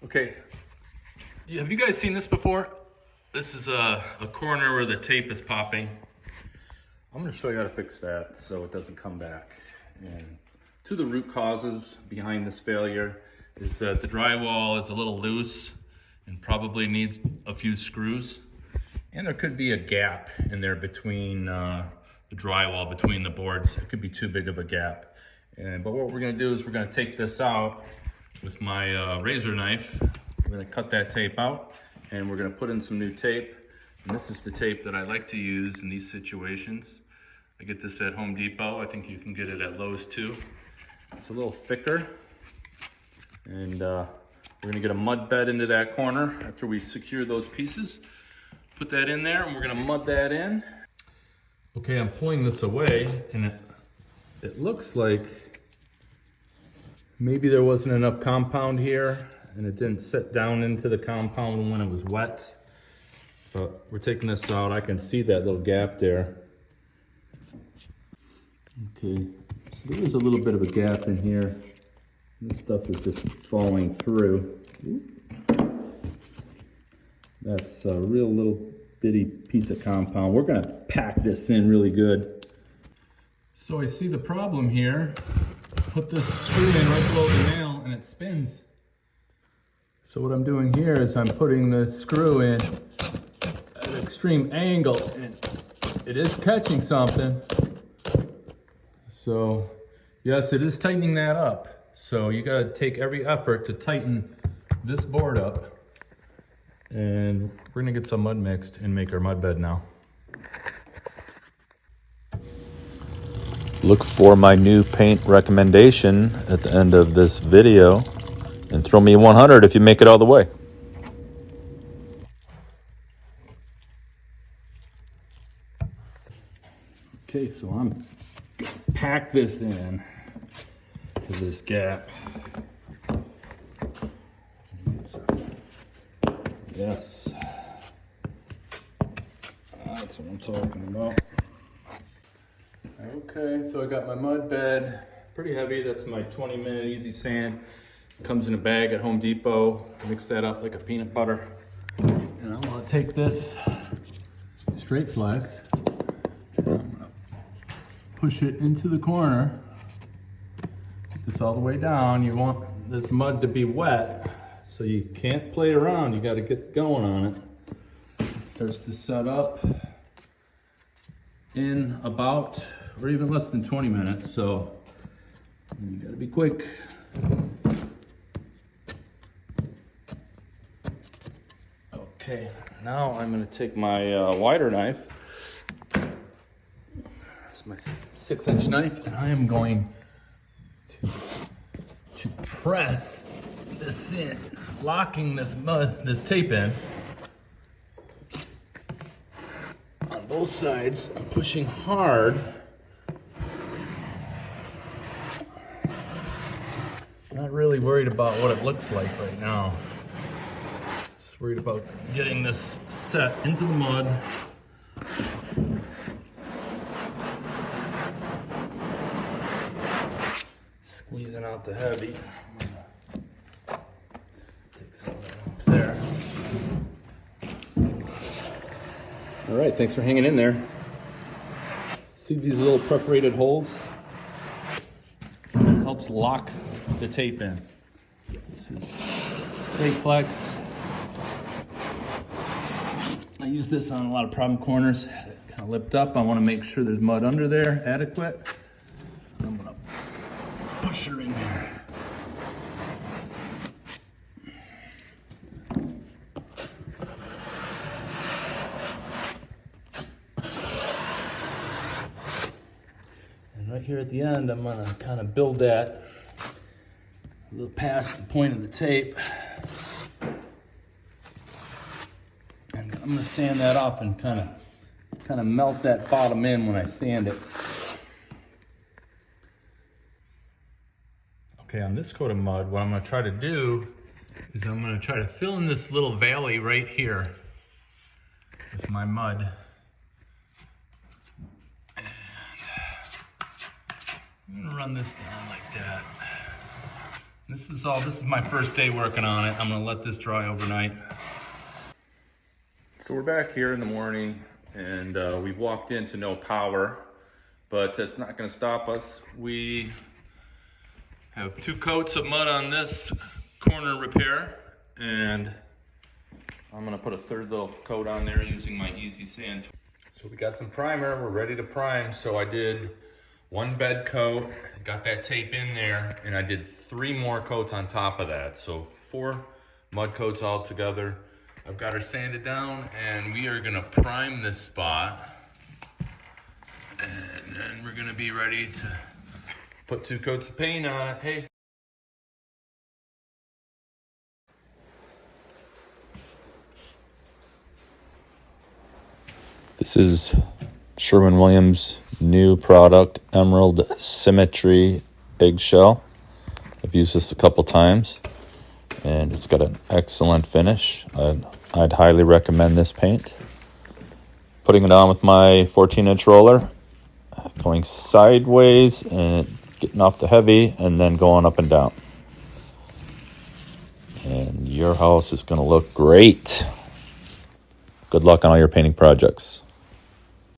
Okay, have you guys seen this before? This is a corner where the tape is popping. I'm gonna show you how to fix that so it doesn't come back. And two of the root causes behind this failure is that the drywall is a little loose and probably needs a few screws. And there could be a gap in there between the drywall, between the boards. It could be too big of a gap. But what we're gonna do is we're gonna take this out with my razor knife. We're gonna cut that tape out and we're gonna put in some new tape. And this is the tape that I like to use in these situations. I get this at Home Depot. I think you can get it at Lowe's too. It's a little thicker. And we're gonna get a mud bed into that corner after we secure those pieces. Put that in there and we're gonna mud that in. Okay, I'm pulling this away and it looks like maybe there wasn't enough compound here and it didn't set down into the compound when it was wet. But we're taking this out. I can see that little gap there. Okay, so there is a little bit of a gap in here. This stuff is just falling through. That's a real little bitty piece of compound. We're gonna pack this in really good. So I see the problem here. Put this screw in right below the nail and it spins. So what I'm doing here is I'm putting this screw in at an extreme angle and it is catching something. So yes, it is tightening that up. So you gotta take every effort to tighten this board up. And we're gonna get some mud mixed and make our mud bed now. Look for my new paint recommendation at the end of this video and throw me 100 if you make it all the way. Okay, so I'm gonna pack this in to this gap. Yes, that's what I'm talking about. Okay, so I got my mud bed, pretty heavy. That's my 20-minute easy sand. Comes in a bag at Home Depot. Mix that up like a peanut butter. And I'm gonna take this straight flex. I'm gonna push it into the corner. Get this all the way down. You want this mud to be wet, so you can't play around. You gotta get going on it. It starts to set up in about, or even less than 20 minutes, so you gotta be quick. Okay, now I'm gonna take my wider knife. That's my 6-inch knife, and I am going to press this in, locking this tape in. On both sides, I'm pushing hard. Not really worried about what it looks like right now. Just worried about getting this set into the mud. Squeezing out the heavy. Take some of that off there. All right, thanks for hanging in there. See these little perforated holes? It helps lock the tape in. This is Stay Flex. I use this on a lot of problem corners. Kind of lipped up. I want to make sure there's mud under there, adequate. I'm gonna push her in there. Right here at the end, I'm gonna kind of build that a little past the point of the tape. And I'm gonna sand that off and kind of melt that bottom in when I sand it. Okay, on this coat of mud, what I'm gonna try to do is I'm gonna try to fill in this little valley right here with my mud. I'm gonna run this down like that. This is my first day working on it. I'm gonna let this dry overnight. So we're back here in the morning, and we've walked into no power, but that's not gonna stop us. We have 2 coats of mud on this corner repair, and I'm gonna put a 3rd little coat on there using my easy sand. So we got some primer, we're ready to prime. So I did 1 bed coat, got that tape in there, and I did 3 more coats on top of that. So 4 mud coats all together. I've got her sanded down, and we are gonna prime this spot. And then we're gonna be ready to put 2 coats of paint on it. Hey. This is Sherwin-Williams' new product, Emerald Symmetry Eggshell. I've used this a couple times, and it's got an excellent finish. I'd highly recommend this paint. Putting it on with my 14-inch roller, going sideways and getting off the heavy, and then going up and down. And your house is going to look great. Good luck on all your painting projects.